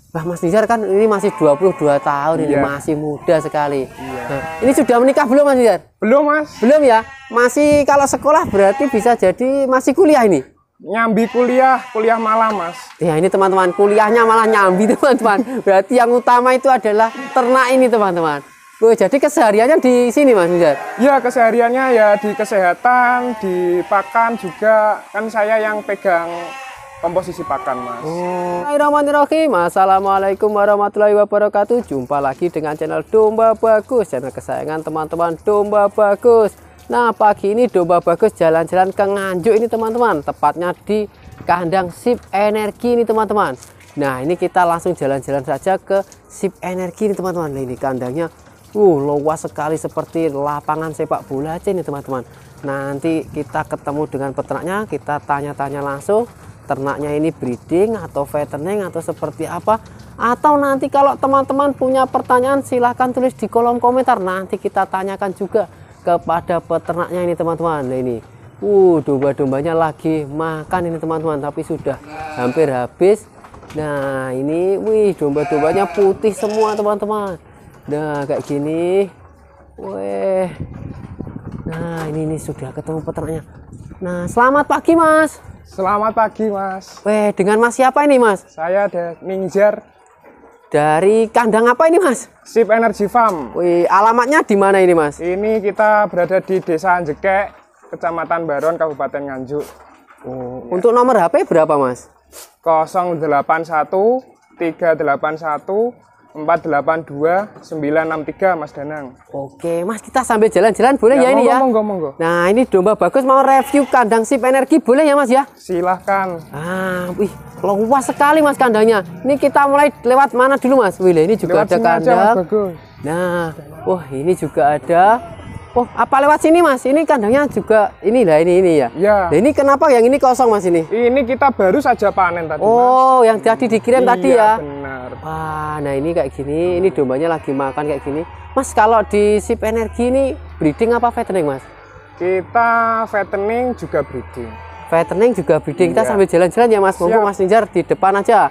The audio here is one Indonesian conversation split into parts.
Wah, Mas Nizar kan ini masih 22 tahun ini, masih muda sekali. Nah, ini sudah menikah belum Mas Nizar? Belum Mas. Belum ya? Masih kalau sekolah berarti bisa jadi masih kuliah ini? Nyambi kuliah malam Mas. Ya ini teman-teman, kuliahnya malah nyambi teman-teman. Berarti yang utama itu adalah ternak ini teman-teman. Oh, jadi kesehariannya di sini Mas Nizar? Ya kesehariannya ya di kesehatan, di pakan juga. Kan saya yang pegang komposisi pakan Mas. Bismillahirrahmanirrahim. Assalamualaikum warahmatullahi wabarakatuh. Jumpa lagi dengan channel Domba Bagus, channel kesayangan teman-teman Domba Bagus. Nah, pagi ini Domba Bagus jalan-jalan ke Nganjuk ini teman-teman, tepatnya di kandang Sip Energi ini teman-teman. Nah, ini kita langsung jalan-jalan saja ke Sip Energi ini teman-teman. Nah, ini kandangnya luas sekali seperti lapangan sepak bola aja ini teman-teman. Nanti kita ketemu dengan peternaknya, kita tanya-tanya langsung ternaknya ini breeding atau fattening atau seperti apa, atau nanti kalau teman-teman punya pertanyaan silahkan tulis di kolom komentar, nanti kita tanyakan juga kepada peternaknya ini teman-teman. Nah ini domba-dombanya lagi makan ini teman-teman, tapi sudah hampir habis. Nah ini domba-dombanya putih semua teman-teman. Nah kayak gini. Weh. Nah ini sudah ketemu peternaknya. Nah selamat pagi Mas. Selamat pagi Mas. Weh, dengan Mas siapa ini Mas? Saya Ningjar. Dari kandang apa ini Mas? Sip Energy Farm. Wih, alamatnya di mana ini Mas? Ini kita berada di Desa Anjekek, Kecamatan Baron, Kabupaten Nganjuk. Untuk nomor HP berapa Mas? 081 381 482 963 Mas Danang. Oke Mas, kita sambil jalan-jalan boleh ya ini ya? Monggo. Nah ini Domba Bagus mau review kandang Sip Energi boleh ya Mas ya? Silahkan. Wih luas sekali Mas kandangnya. Ini kita mulai lewat mana dulu Mas? Wih ini juga lewat ada kandang. Bagus. Nah, wah ini juga ada. Oh apa lewat sini Mas? Ini kandangnya juga ini ya? Ya. Nah, ini kenapa yang ini kosong Mas ini? Ini kita baru saja panen tadi Mas. Yang tadi dikirim tadi ya? Benar. Wah, nah ini kayak gini, ini dombanya lagi makan kayak gini. Mas kalau di Sip Energi ini breeding apa fattening Mas? Kita fattening juga breeding. Fattening juga breeding, kita sambil jalan-jalan ya Mas. Mumpung Mas Nizar di depan aja.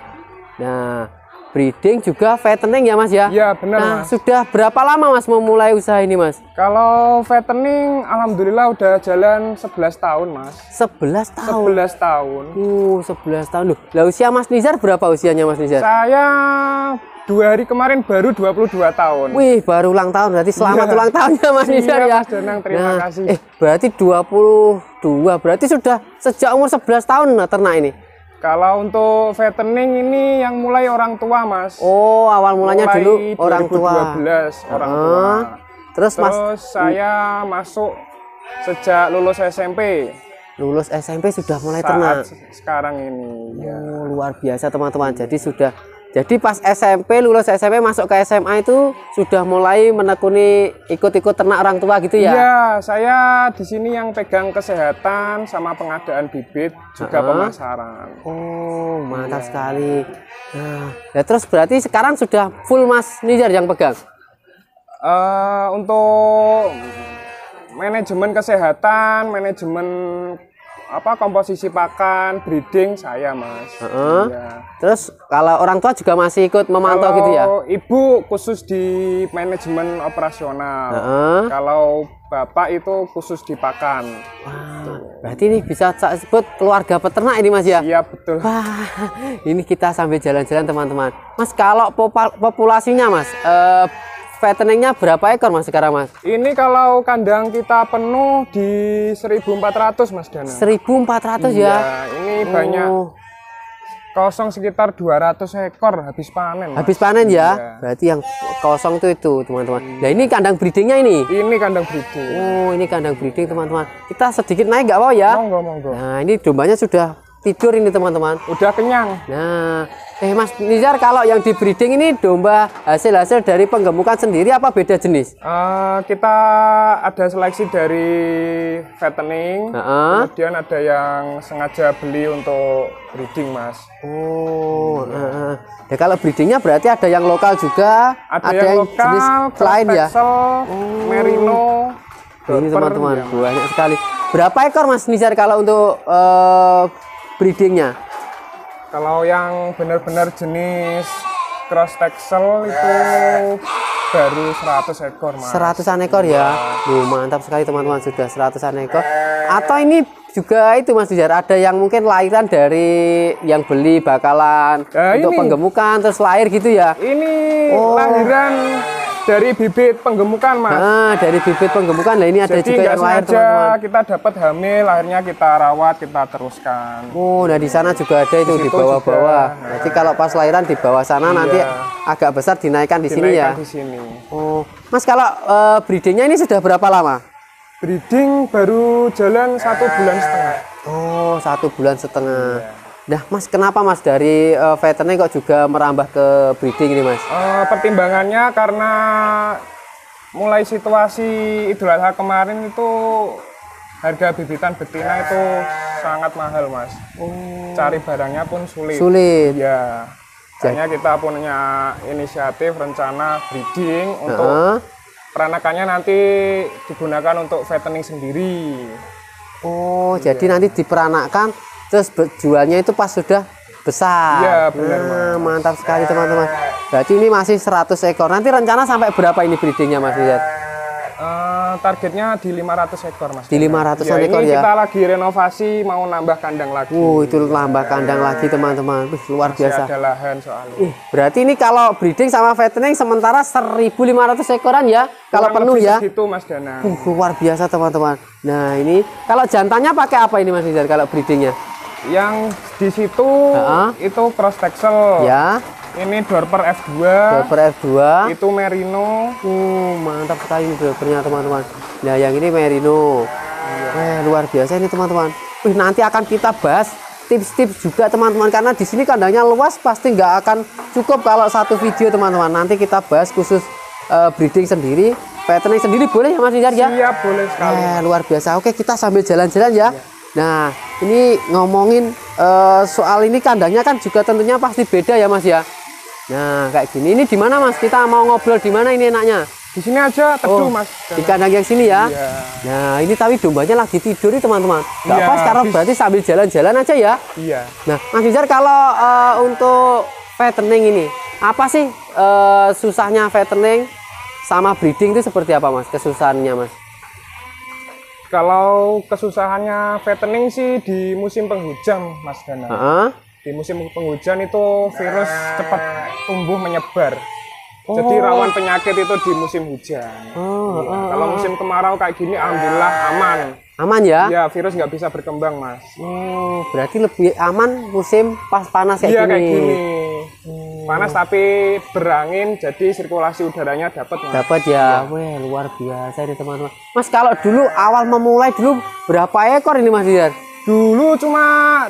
Nah, breeding juga fattening ya Mas ya? Iya benar nah, Mas. Sudah berapa lama Mas memulai usaha ini Mas? Kalau fattening alhamdulillah udah jalan 11 tahun Mas. 11 tahun? 11 tahun. 11 tahun loh. Lah usia Mas Nizar berapa usianya Mas Nizar? Saya 2 hari kemarin baru 22 tahun. Wih baru ulang tahun, berarti selamat ulang tahunnya Mas Nizar ya. Mas Danang, terima kasih. Berarti 22, berarti sudah sejak umur 11 tahun ternak ini? Kalau untuk fattening ini yang mulai orang tua Mas. Awal mulanya mulai dulu orang tua. 2012 orang tua. Terus Mas saya masuk sejak lulus SMP. Lulus SMP sudah mulai ternak. Sekarang ini. Luar biasa teman-teman. Jadi pas SMP, lulus SMP masuk ke SMA itu sudah mulai menekuni ikut-ikut ternak orang tua gitu ya? Iya, saya di sini yang pegang kesehatan sama pengadaan bibit juga pemasaran. Mantap sekali. Nah, ya terus berarti sekarang sudah full Mas Nizar yang pegang? Untuk manajemen kesehatan, manajemen komposisi pakan, breeding saya Mas. Ya. Terus kalau orang tua juga masih ikut memantau gitu ya? Ibu khusus di manajemen operasional. Kalau bapak itu khusus di pakan. Berarti ini bisa saya sebut keluarga peternak ini Mas ya? Iya betul. Wah, ini kita sambil jalan-jalan teman-teman. Mas kalau populasinya Mas, fatteningnya berapa ekor Mas sekarang Mas? Ini kalau kandang kita penuh di 1.400 Mas Danang. 1.400 ya? Ini banyak kosong sekitar 200 ekor habis panen Mas. Habis panen ya? Berarti yang kosong itu teman-teman. Nah ini kandang breedingnya ini? Ini kandang breeding. Ini kandang breeding teman-teman. Kita sedikit naik nggak apa ya? Monggo. Nah ini dombanya sudah tidur ini teman-teman. Udah kenyang. Nah Mas Nizar, kalau yang di breeding ini domba hasil dari penggemukan sendiri apa beda jenis? Kita ada seleksi dari fattening, kemudian ada yang sengaja beli untuk breeding Mas. Ya kalau breedingnya berarti ada yang lokal juga, ada yang lokal, jenis lain ya? Merino. Ini teman-teman banyak sekali. Berapa ekor Mas Nizar kalau untuk breedingnya? Kalau yang benar-benar jenis cross texel itu baru 100 ekor mas. 100-an ekor ya. Mantap sekali teman-teman, sudah 100-an ekor. Atau ini juga itu Mas Nijar, ada yang mungkin lahiran dari yang beli bakalan untuk penggemukan terus lahir gitu ya. Ini lahiran dari bibit penggemukan mas. Nah, dari bibit penggemukan. Nah ini ada jadi juga yang lahir teman-teman. Kita dapat hamil, akhirnya kita rawat, kita teruskan. Oh, nah di sana juga ada itu di bawah-bawah. Nanti kalau pas lahiran di bawah sana nanti agak besar dinaikkan di sini ya. Di sini. Oh, Mas kalau breedingnya ini sudah berapa lama? Breeding baru jalan 1,5 bulan. Oh, 1,5 bulan. Nah, Mas, kenapa Mas dari veteriner kok juga merambah ke breeding ini, Mas? Pertimbangannya karena mulai situasi Idul Adha kemarin itu harga bibitan betina itu sangat mahal, Mas. Cari barangnya pun sulit. Sulit. Ya. Makanya kita punya inisiatif rencana breeding untuk peranakannya nanti digunakan untuk fattening sendiri. Oh, jadi nanti diperanakkan terus jualnya itu pas sudah besar. Iya, benar. Mantap sekali teman-teman. Berarti ini masih 100 ekor. Nanti rencana sampai berapa ini breedingnya Mas Lihat? Targetnya di 500 ekor Mas. Di 500-an ekor ini ya. Kita lagi renovasi, mau nambah kandang lagi. Itu nambah kandang lagi teman-teman. Luar biasa. Masih ada lahan soalnya. Berarti ini kalau breeding sama fattening sementara 1.500 ekoran ya. Kalau penuh ya. Segitu Mas Dana. Luar biasa teman-teman. Nah ini kalau jantannya pakai apa ini Mas Rizal kalau breedingnya? Yang di situ itu cross texel. Ya. Ini Dorper F2. Dorper F2. Itu Merino. Iya boleh sekali. Luar biasa. Oke, kita sambil jalan-jalan ya. Nah ini ngomongin soal ini kandangnya kan juga tentunya pasti beda ya Mas ya. Nah kayak gini, ini di mana Mas? Kita mau ngobrol di mana ini enaknya? Di sini aja teduh Mas. Di kandang yang sini ya. Iya. Nah ini tapi dombanya lagi tidur nih teman-teman. Nggak pas karena berarti sambil jalan-jalan aja ya. Iya. Nah Mas Rizal, kalau untuk fattening ini apa sih susahnya fattening sama breeding itu seperti apa Mas? Kesusahannya Mas? Kalau kesusahannya fattening sih di musim penghujan Mas Dana. Di musim penghujan itu virus cepat tumbuh menyebar. Jadi rawan penyakit itu di musim hujan. Kalau musim kemarau kayak gini alhamdulillah aman. Aman ya? Ya, virus nggak bisa berkembang Mas. Berarti lebih aman musim pas panas kayak gini. Kayak gini. Panas tapi berangin, jadi sirkulasi udaranya dapat Mas. Dapat ya. Wah, luar biasa ini teman-teman. Mas kalau dulu awal memulai dulu berapa ekor ini Mas Rizal? Dulu cuma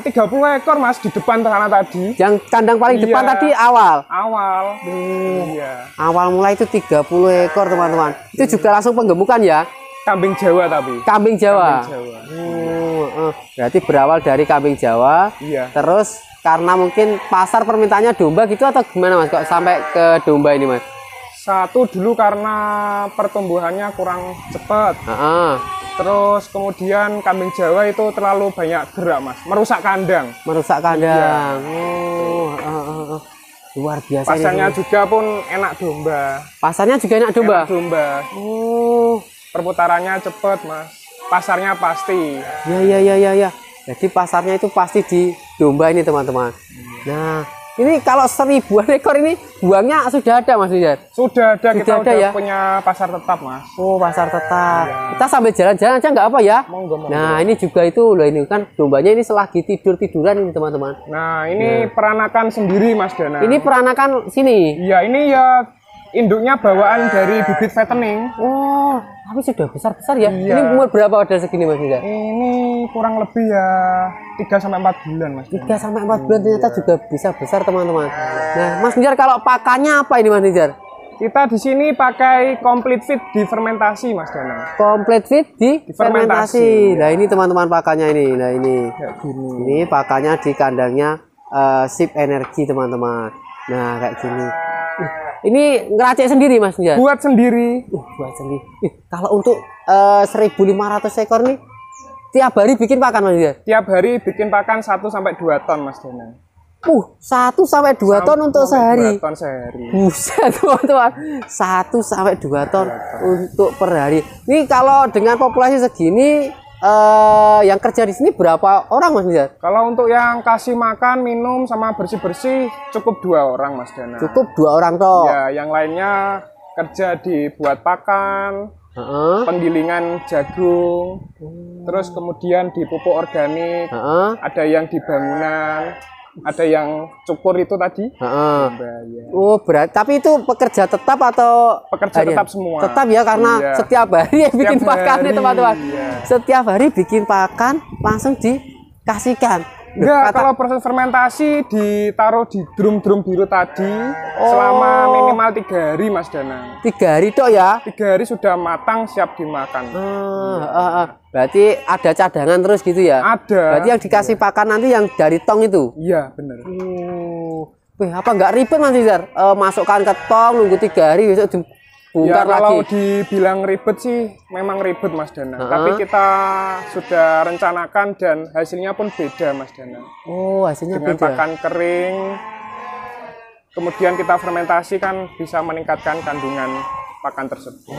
30 ekor Mas di depan sana tadi. Yang kandang paling depan tadi awal? Awal. Awal mulai itu 30 ekor teman-teman. Itu juga langsung penggemukan ya? Kambing Jawa tapi. Kambing Jawa? Kambing Jawa. Berarti berawal dari kambing Jawa. Iya. Terus karena mungkin pasar permintaannya domba gitu atau gimana Mas? Kok sampai ke domba ini Mas? Satu dulu karena pertumbuhannya kurang cepat. Terus kemudian kambing Jawa itu terlalu banyak gerak Mas, merusak kandang. Merusak kandang. Luar biasa. Pasarnya juga pun enak domba. Pasarnya juga enak domba? Enak domba. Perputarannya cepat Mas. Pasarnya pasti. Ya. Jadi pasarnya itu pasti di domba ini teman-teman. Nah ini kalau 1000-an ekor ini buangnya sudah ada Mas Rizal? Sudah ada, kita udah ya? punya pasar tetap Mas. Pasar tetap. Ya. Kita sambil jalan-jalan aja nggak apa ya? Monggo. Nah ini juga itu loh, ini kan dombanya ini selagi tiduran ini teman-teman. Nah ini peranakan sendiri Mas Dana. Ini peranakan sini? Iya ini ya induknya bawaan dari bibit fattening. Tapi sudah besar-besar ya? Iya. Ini umur berapa udah segini Mas Rizal? Ini kurang lebih ya 3-4 bulan Mas. 3-4 bulan ternyata juga bisa besar teman-teman. Nah Mas Rizal, kalau pakannya apa ini Mas Rizal? Kita di sini pakai complete feed di fermentasi Mas Dana. Complete feed di fermentasi. Nah ini teman-teman pakannya ini. Nah ini. Ini pakannya di kandangnya Sip Energi teman-teman. Nah kayak gini. Ini ngeracik sendiri Mas Rizal? Buat sendiri. Buat sendiri. Kalau untuk 1.500 ekor nih tiap hari bikin pakan Mas Rizal? Tiap hari bikin pakan 1-2 ton Mas Dana. 1 sampai 2 ton untuk sehari. 2 ton sehari. Buset, teman-teman. 1 sampai 2 ton untuk per hari. Ini kalau dengan populasi segini yang kerja di sini berapa orang Mas Nizar? Kalau untuk yang kasih makan, minum sama bersih-bersih cukup 2 orang Mas Dana. Cukup 2 orang toh. Ya, yang lainnya kerja dibuat pakan, penggilingan jagung, terus kemudian di pupuk organik, ada yang di bangunan, ada yang cukur itu tadi. Oh, berat. Tapi itu pekerja tetap atau pekerja harian? tetap semua? Tetap ya, karena setiap hari bikin pakan nih teman-teman. Setiap hari bikin pakan langsung dikasihkan. Enggak, kalau proses fermentasi ditaruh di drum-drum biru tadi selama minimal 3 hari Mas Dana. 3 hari toh ya? 3 hari sudah matang siap dimakan. Berarti ada cadangan terus gitu ya? Ada. Berarti yang dikasih pakan nanti yang dari tong itu? Iya, benar. Wih, apa nggak ribet Mas Nizar? Masukkan ke tong, nunggu 3 hari, besok dibongkar lagi. Kalau dibilang ribet sih memang ribet Mas Dana. Tapi kita sudah rencanakan dan hasilnya pun beda Mas Dana. Oh, hasilnya dengan beda. pakan kering, kemudian kita fermentasi kan bisa meningkatkan kandungan pakan tersebut.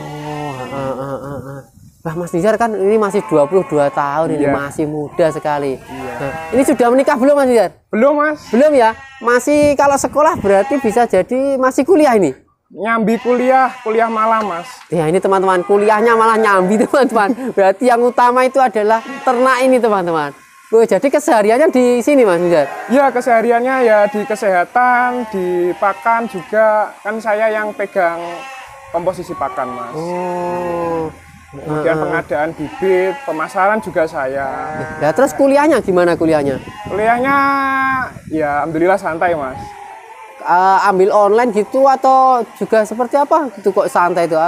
Wah, Mas Nizar kan ini masih 22 tahun, ini masih muda sekali. Nah, ini sudah menikah belum Mas Nizar? Belum Mas. Belum ya? Masih kalau sekolah berarti bisa jadi masih kuliah ini? Nyambi kuliah malam Mas. Ya ini teman-teman, kuliahnya malah nyambi teman-teman. Berarti yang utama itu adalah ternak ini teman-teman. Oh, jadi kesehariannya di sini Mas Nizar? Ya, kesehariannya ya di kesehatan, di pakan juga. Kan saya yang pegang komposisi pakan Mas. Kemudian pengadaan bibit, pemasaran juga saya. Ya, terus kuliahnya gimana kuliahnya? Kuliahnya ya alhamdulillah santai Mas. Ambil online gitu atau juga seperti apa gitu kok santai itu?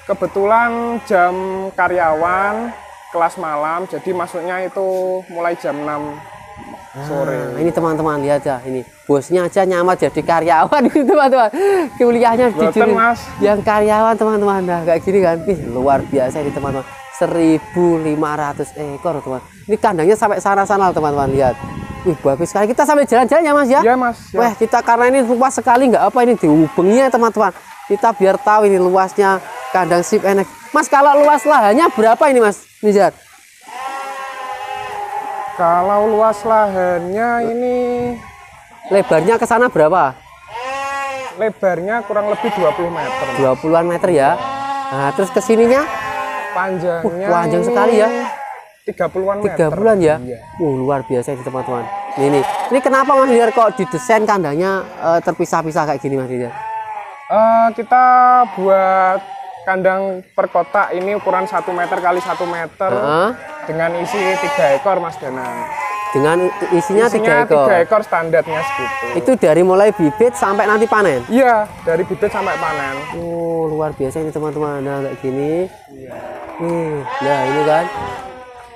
Kebetulan jam karyawan kelas malam, jadi masuknya itu mulai jam 6 sore. Ini teman-teman lihat ya, ini bosnya aja nyamar jadi karyawan gitu teman-teman. Kuliahnya jujur Mas. Yang karyawan teman-teman, nah kayak gini kan, luar biasa ini teman-teman. 1.500 ekor teman. Ini kandangnya sampai sana-sana teman-teman, lihat. Wih, bagus sekali. Kita sampai jalan-jalan ya Mas ya? Iya Mas. Ya. Wah, kita karena ini luas sekali, nggak apa ini dihubunginya teman-teman. Kita biar tahu ini luasnya kandang Sip NX. Mas, kalau luas lahannya berapa ini Mas Nizar? Kalau luas lahannya ini lebarnya ke sana berapa? Lebarnya kurang lebih 20 meter. 20-an meter ya. Nah, terus kesininya? Panjangnya panjang sekali ya. 30-an meter. 30-an ya? Iya. Luar biasa ini teman-teman. Ini kenapa Mas Nizar kok didesain kandangnya terpisah-pisah kayak gini Mas Nizar? Kita buat kandang per kotak ini ukuran 1 meter kali 1 meter dengan isi 3 ekor Mas Dana. Dengan isinya 3 ekor? 3 ekor standarnya segitu. Itu dari mulai bibit sampai nanti panen? Iya, dari bibit sampai panen. Oh, luar biasa ini teman-teman. Nah, kayak gini. Iya. Nah, ini kan.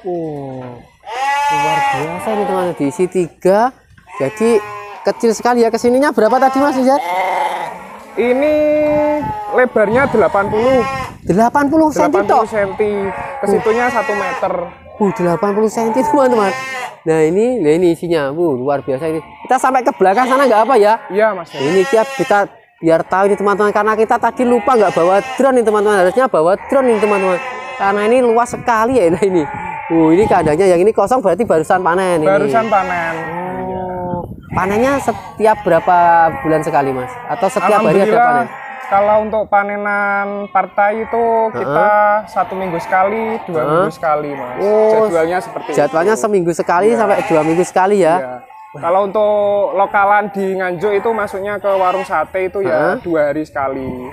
Luar biasa ini teman-teman. Diisi 3. Jadi kecil sekali ya. Kesininya berapa tadi Mas Nizar? Ini lebarnya 80 cm toh? 80 cm. Kesitunya 1 meter. 80 cm teman-teman. Nah ini isinya, luar biasa ini. Kita sampai ke belakang sana nggak apa ya? Iya Mas. Ini kita biar tahu ini teman-teman, karena kita tadi lupa nggak bawa drone nih teman-teman. Harusnya bawa drone nih teman-teman. Karena ini luas sekali ya ini. Ini kandangnya yang ini kosong berarti barusan panen. Barusan panen. Panennya setiap berapa bulan sekali Mas? Atau setiap hari ada panen? Kalau untuk panenan partai itu kita 1 minggu sekali, 2 minggu sekali Mas. Jadwalnya seperti jadwalnya itu. Seminggu sekali sampai 2 minggu sekali ya? Iya. Kalau untuk lokalan di Nganjuk itu masuknya ke warung sate itu ya 2 hari sekali.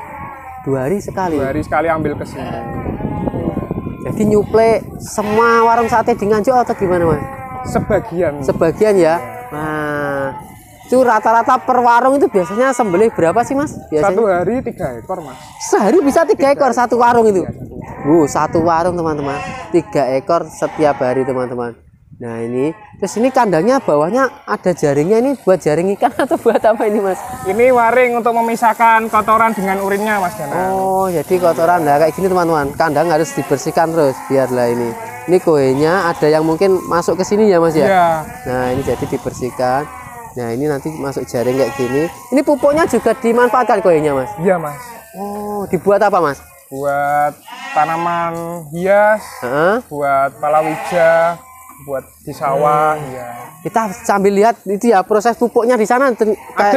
2 hari sekali? 2 hari sekali ambil ke sini. Jadi nyuplai semua warung sate di Nganjuk atau gimana Mas? Sebagian ya? Nah, itu rata-rata per warung itu biasanya sembelih berapa sih Mas? Biasanya? 1 hari 3 ekor Mas. Sehari bisa 3 ekor satu warung itu? Satu warung teman-teman, 3 ekor setiap hari teman-teman. Nah ini, terus ini kandangnya bawahnya ada jaringnya, ini buat jaring ikan atau buat apa ini Mas? Ini waring untuk memisahkan kotoran dengan urinnya Mas Danang. Oh jadi kotoran, nah kayak gini teman-teman, kandang harus dibersihkan terus biarlah ini. Ini kohenya ada yang mungkin masuk ke sini ya Mas ya? Iya. Nah ini jadi dibersihkan. Nah ini nanti masuk jaring kayak gini. Ini pupuknya juga dimanfaatkan kohenya Mas? Iya Mas. Oh dibuat apa Mas? Buat tanaman hias, buat palawija, buat di sawah. Ya. Kita sambil lihat itu ya proses pupuknya di sana ada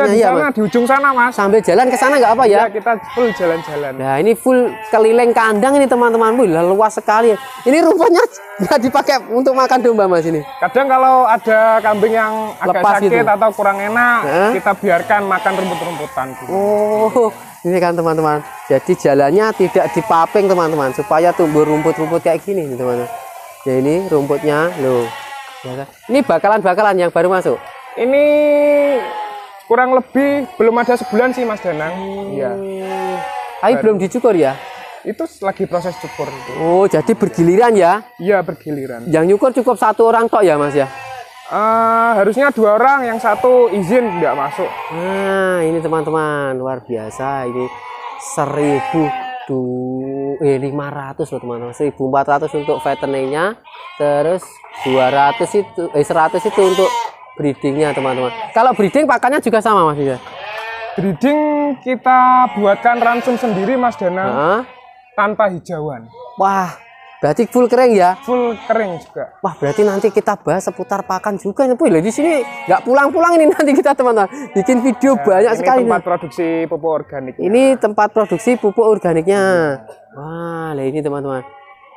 di ya, sana, Mas? di ujung sana Mas. Sambil jalan ke sana nggak apa ya? Ya kita full jalan-jalan. Nah ini full keliling kandang ini teman-teman, luas sekali. Ini rumputnya nggak dipakai untuk makan domba Mas ini. Kadang kalau ada kambing yang agak Lepas sakit gitu. atau kurang enak, kita biarkan makan rumput-rumputan. Gitu. Oh ini kan teman-teman. Jadi jalannya tidak dipaping teman-teman, supaya tumbuh rumput-rumput kayak gini teman-teman. Ya ini rumputnya loh. Ya kan? Ini bakalan-bakalan yang baru masuk. Ini kurang lebih belum ada sebulan sih Mas Danang. Iya. Tapi belum dicukur ya? Itu lagi proses cukur itu. Oh, jadi bergiliran ya? Iya, bergiliran. Yang nyukur cukup satu orang tok ya, Mas ya? Harusnya 2 orang, yang satu izin nggak masuk. Nah, ini teman-teman, luar biasa. Ini 500 loh teman-teman. 1.400 untuk fatteningnya, terus 200 itu 100 itu untuk breedingnya teman-teman. Kalau breeding pakannya juga sama Mas ya? Breeding kita buatkan ransum sendiri Mas Danang, tanpa hijauan. Wah, berarti full kering ya? Full kering juga. Wah, berarti nanti kita bahas seputar pakan juga. Wih, di sini nggak pulang-pulang ini nanti kita teman-teman. Bikin video banyak sekali. Ini tempat produksi pupuk organik. Ini tempat produksi pupuk organiknya. Wah, lah ini teman-teman.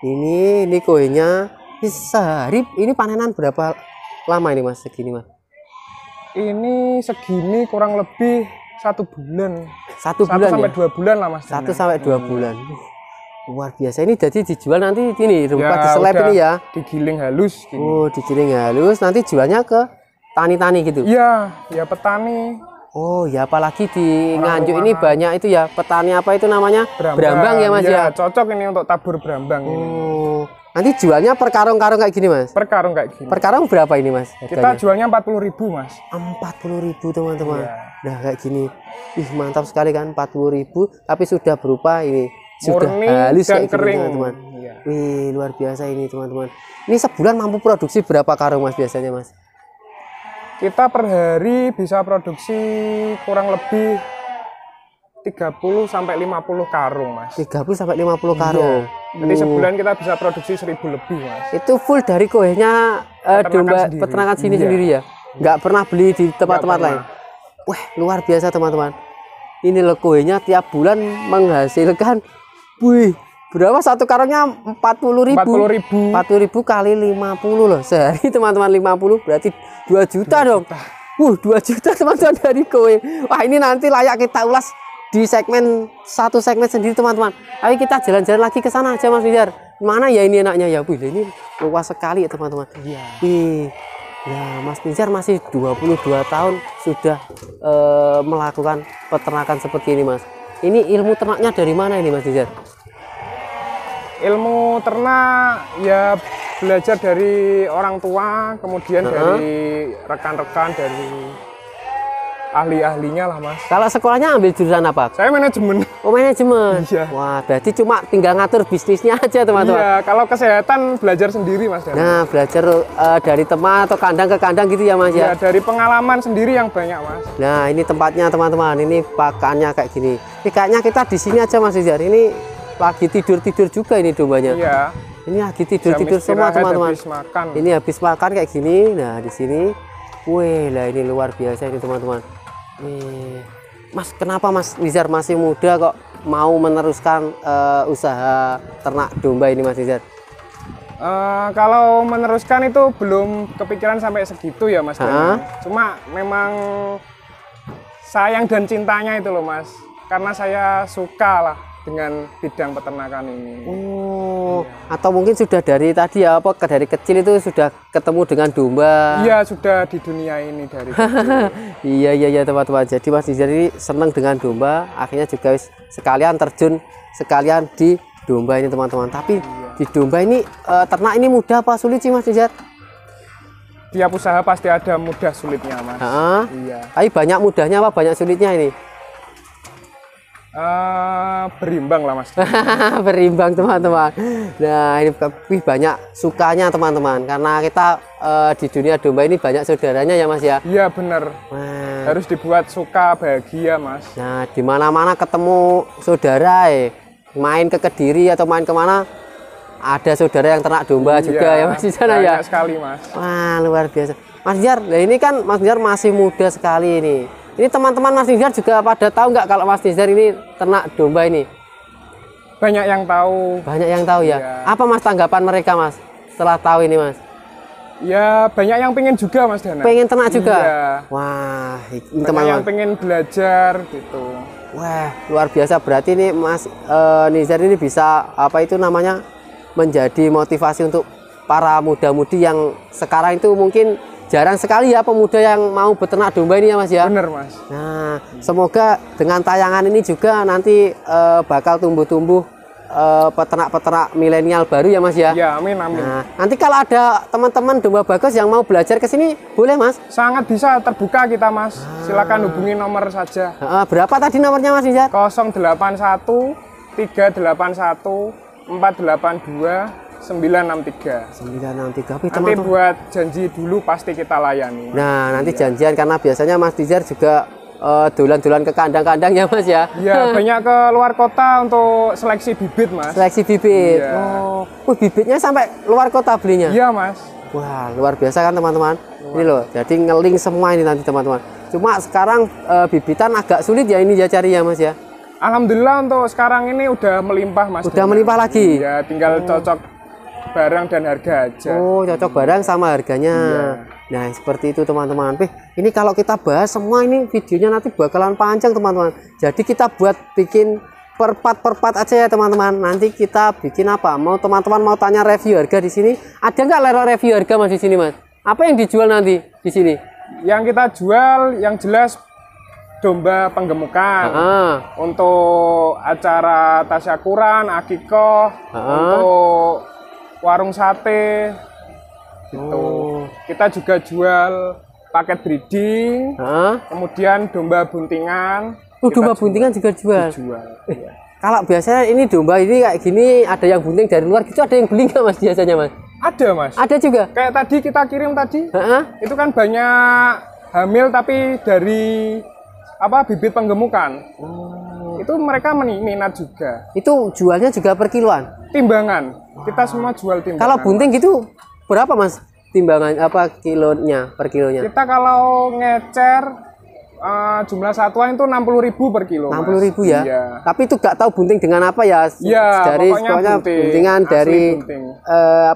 Ini kohenya. Ini sehari ini panenan berapa lama ini Mas? Segini Mas? Ini segini kurang lebih 1 bulan. 1 bulan sampai ya? 2 bulan lah Mas. 1 sampai 2 bulan. Luar biasa, ini jadi dijual nanti ini rumput Ya, diseleb ini ya. Digiling halus gini. Oh, digiling halus, nanti jualnya ke tani-tani gitu. Iya, ya petani. Oh, ya apalagi di Nganjuk ini banyak itu ya, petani apa itu namanya? Brambang ya Mas ya. Cocok ini untuk tabur brambang ini. Oh. Nanti jualnya per karung-karung kayak gini Mas. Per karung kayak gini. Per karung berapa ini Mas? Kita jualnya 40.000 Mas. 40.000 teman-teman. Iya. Nah, kayak gini. Ih, mantap sekali kan 40.000 tapi sudah berupa ini. Sudah murni halus dan kayak kering teman-teman. Iya. Wih, luar biasa ini teman-teman. Ini sebulan mampu produksi berapa karung Mas biasanya Mas? Kita per hari bisa produksi kurang lebih 30 sampai 50 karung Mas. 30 sampai 50 karung. Iya. Jadi sebulan kita bisa produksi 1.000 lebih Mas. Itu full dari kohenya domba sendiri. peternakan sini Iya. sendiri ya? Nggak pernah beli di tempat-tempat Nggak lain? Wah, luar biasa teman-teman. Ini loh kohenya tiap bulan menghasilkan, wih, berapa satu karungnya? 40.000. 40.000 kali 50 loh sehari teman-teman. 50 berarti 2 juta dong. 2 juta teman-teman dari kowe. Wah, ini nanti layak kita ulas di satu segmen sendiri teman-teman. Ayo kita jalan-jalan lagi ke sana aja Mas Nizar. Mana ya ini enaknya ya? Wih, ini luas sekali ya teman-teman. Iya. Wih. Ya, Mas Nizar masih 22 tahun sudah melakukan peternakan seperti ini Mas. Ini ilmu ternaknya dari mana ini Mas Nizar? Ilmu ternak ya belajar dari orang tua, kemudian dari rekan-rekan, dari ahli-ahlinya lah Mas. Kalau sekolahnya ambil jurusan apa? Saya manajemen. Oh, manajemen. Iya. Wah, berarti cuma tinggal ngatur bisnisnya aja teman-teman. Iya, kalau kesehatan belajar sendiri Mas. Nah, belajar dari teman atau kandang ke kandang gitu ya Mas Ya, ya? dari pengalaman sendiri yang banyak Mas. Nah, ini tempatnya teman-teman. Ini pakannya kayak gini. Ini kayaknya kita di sini aja Mas Nizar. Ini lagi tidur-tidur juga ini dombanya. Iya. Ini lagi tidur-tidur semua teman-teman. Ini habis makan kayak gini. Nah, di sini. Wih, lah ini luar biasa ini teman-teman. Mas, kenapa Mas Nizar masih muda kok mau meneruskan usaha ternak domba ini Mas Nizar? Kalau meneruskan itu belum kepikiran sampai segitu ya Mas. Cuma memang sayang dan cintanya itu loh Mas. Karena saya suka lah dengan bidang peternakan ini. Oh, atau mungkin sudah dari tadi ya apa dari kecil itu sudah ketemu dengan domba? Iya, sudah di dunia ini dari kecil. Iya teman-teman. Jadi Mas Nizar ini senang dengan domba, akhirnya juga sekalian terjun sekalian di domba ini teman-teman. Tapi di domba ini ternak ini mudah apa sulit sih Mas Nizar? tiap usaha pasti ada mudah sulitnya, Mas. Iya. Tapi banyak mudahnya apa banyak sulitnya ini? Berimbang lah, Mas. Berimbang, teman-teman. Nah, ini lebih banyak sukanya, teman-teman, karena kita di dunia domba ini banyak saudaranya ya, Mas ya. Iya, bener. Harus dibuat suka, bahagia, Mas. Nah, di mana-mana ketemu saudara, main ke Kediri atau main kemana, ada saudara yang ternak domba juga ya, Mas, di sana ya. Banyak sekali, Mas. Wah, luar biasa, Mas Nizar. Nah, ini kan Mas Nizar masih muda sekali ini. Ini teman-teman Mas Nizar juga pada tahu nggak kalau Mas Nizar ini ternak domba ini? Banyak yang tahu. Banyak yang tahu ya. Iya. Apa Mas tanggapan mereka, Mas, setelah tahu ini, Mas? Ya, banyak yang pengen juga, Mas Dana. Pengen ternak juga? Iya. Wah, ini Banyak teman-teman. yang pengen belajar gitu. Wah, luar biasa. Berarti ini Mas Nizar ini bisa apa itu namanya menjadi motivasi untuk para muda-mudi yang sekarang itu mungkin jarang sekali ya pemuda yang mau beternak domba ini ya, Mas ya. Bener, Mas. Nah, semoga dengan tayangan ini juga nanti bakal tumbuh-tumbuh peternak-peternak milenial baru ya, Mas ya. Ya, amin, amin. Nah, nanti kalau ada teman-teman domba bagus yang mau belajar ke sini, boleh, Mas? Sangat bisa terbuka kita, Mas. Silakan hubungi nomor saja. Berapa tadi nomornya, Mas Nizar? 081 381 482 963. 963. Nanti buat janji dulu pasti kita layani. Nah, nanti janjian karena biasanya Mas Nizar juga dolan-dolan ke kandang-kandang ya, Mas ya. Iya, banyak ke luar kota untuk seleksi bibit, Mas. Seleksi bibit. Iya. Bibitnya sampai luar kota belinya. Iya, Mas. Wah, luar biasa kan, teman-teman. Ini loh, jadi ngeling semua ini nanti, teman-teman. Cuma sekarang bibitan agak sulit ya ini ya cari ya, Mas ya. Alhamdulillah untuk sekarang ini udah melimpah, Mas. Udah melimpah lagi. Ya, tinggal cocok barang dan harga aja. Oh, cocok barang sama harganya. Iya. Nah, seperti itu, teman-teman. Ini kalau kita bahas semua ini videonya nanti bakalan panjang, teman-teman. Jadi kita buat bikin per part aja ya, teman-teman. Nanti kita bikin apa? Mau teman-teman mau tanya review harga di sini? Ada nggak review harga, Mas, di sini, Mas? Apa yang dijual nanti di sini? Yang kita jual yang jelas domba penggemukan. Untuk acara tasyakuran, akikoh, untuk warung sate gitu. Kita juga jual paket breeding, kemudian domba buntingan. Domba buntingan juga jual. Iya. Kalau biasanya ini domba ini kayak gini ada yang bunting dari luar gitu, ada yang beli nggak, Mas, biasanya, Mas? Ada, Mas. Ada juga. Kayak tadi kita kirim tadi, itu kan banyak hamil tapi dari bibit penggemukan. Itu mereka minat juga. Itu jualnya juga per kiloan? Timbangan. Kita semua jual timbangan. Kalau bunting gitu berapa, Mas? Timbangan kilonya per kilonya? Kita kalau ngecer jumlah satuan itu 60.000 per kilo. 60.000 ya? Iya. Tapi itu nggak tahu bunting dengan apa ya? Iya, dari pokoknya buntingan dari bunting.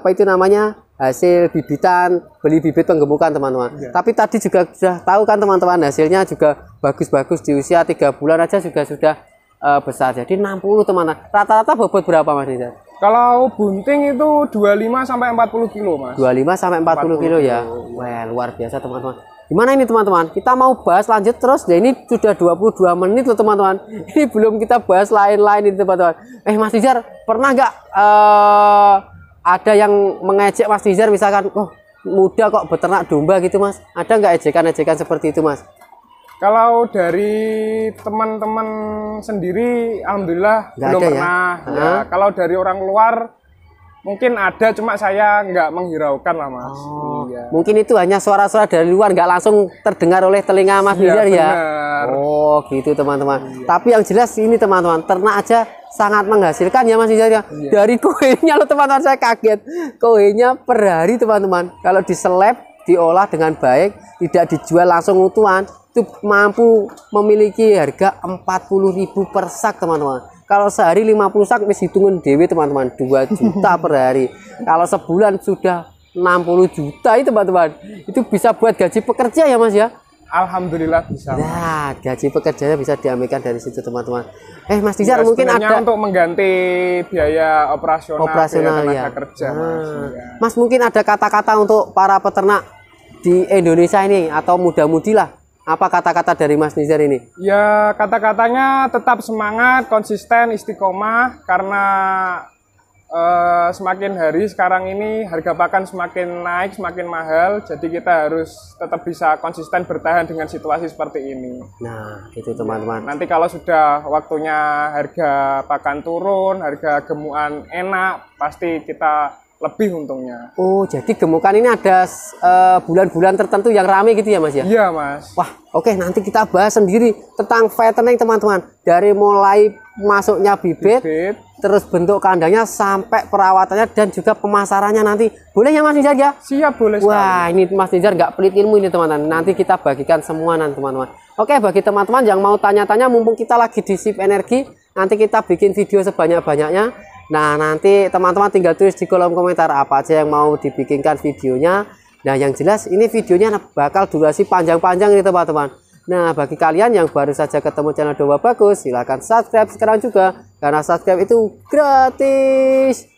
apa itu namanya? Hasil bibitan, beli bibit penggemukan, teman-teman. Iya. Tapi tadi juga sudah tahu kan, teman-teman, hasilnya juga bagus-bagus, di usia 3 bulan aja juga sudah besar. Jadi 60, teman-teman. Rata-rata bobot berapa, Mas Nizar? Kalau bunting itu 25 sampai 40 kilo, Mas. 25 sampai 40 kilo ya. Wah, luar biasa, teman-teman. Gimana ini, teman-teman? Kita mau bahas lanjut terus. Ya, ini sudah 22 menit loh, teman-teman. Ini belum kita bahas lain-lain ini, teman-teman. Mas Nizar, pernah nggak ada yang mengejek Mas Nizar, misalkan, muda kok beternak domba gitu, Mas? Ada nggak ejekan-ejekan seperti itu, Mas? Kalau dari teman-teman sendiri, alhamdulillah Nggak belum ada, pernah. ya? Ya, kalau dari orang luar mungkin ada, cuma saya nggak menghiraukan lah, Mas. Iya. Mungkin itu hanya suara-suara dari luar, nggak langsung terdengar oleh telinga Mas Nizar ya? Benar. Oh, gitu, teman-teman. Tapi yang jelas ini, teman-teman, ternak aja sangat menghasilkan ya, Mas Nizar ya. Dari kohenya loh, teman-teman, saya kaget. Kohenya per hari, teman-teman, kalau diseleb, diolah dengan baik, tidak dijual langsung utuhan, itu mampu memiliki harga 40.000 per sak, teman-teman. Kalau sehari 50 sak wis hitungin dewe, teman-teman, 2 juta per hari. Kalau sebulan sudah 60 juta itu, teman-teman. Itu bisa buat gaji pekerja ya, Mas ya? Alhamdulillah bisa. Nah, gaji pekerjanya bisa diambilkan dari situ, teman-teman. Mas Nizar, Ya, mungkin ada untuk mengganti biaya operasional biaya ya. tenaga kerja, Mas. Iya. Mas, mungkin ada kata-kata untuk para peternak di Indonesia ini atau muda-mudi lah. Apa kata-kata dari Mas Nizar ini? Ya, kata-katanya tetap semangat, konsisten, istiqomah, karena semakin hari sekarang ini harga pakan semakin naik, semakin mahal. Jadi kita harus tetap bisa konsisten bertahan dengan situasi seperti ini. Nah, gitu teman-teman. Nanti kalau sudah waktunya harga pakan turun, harga gemukan enak, pasti kita lebih untungnya. Oh, jadi gemukan ini ada bulan-bulan tertentu yang rame gitu ya Mas ya? Iya Mas. Wah, oke, nanti kita bahas sendiri tentang fattening teman-teman. Dari mulai masuknya bibit, terus bentuk kandangnya sampai perawatannya dan juga pemasarannya nanti. Boleh ya Mas Nizar ya? Siap, boleh sekali. Wah, ini Mas Nizar nggak pelit ilmu ini teman-teman. Nanti kita bagikan semua nanti teman-teman. Oke, bagi teman-teman yang mau tanya-tanya, mumpung kita lagi di Sip Energi, nanti kita bikin video sebanyak-banyaknya. Nah, nanti teman-teman tinggal tulis di kolom komentar apa aja yang mau dibikinkan videonya. Nah, yang jelas ini videonya bakal durasi panjang-panjang ini teman-teman. Nah, bagi kalian yang baru saja ketemu channel Domba Bagus, silahkan subscribe sekarang juga, karena subscribe itu gratis.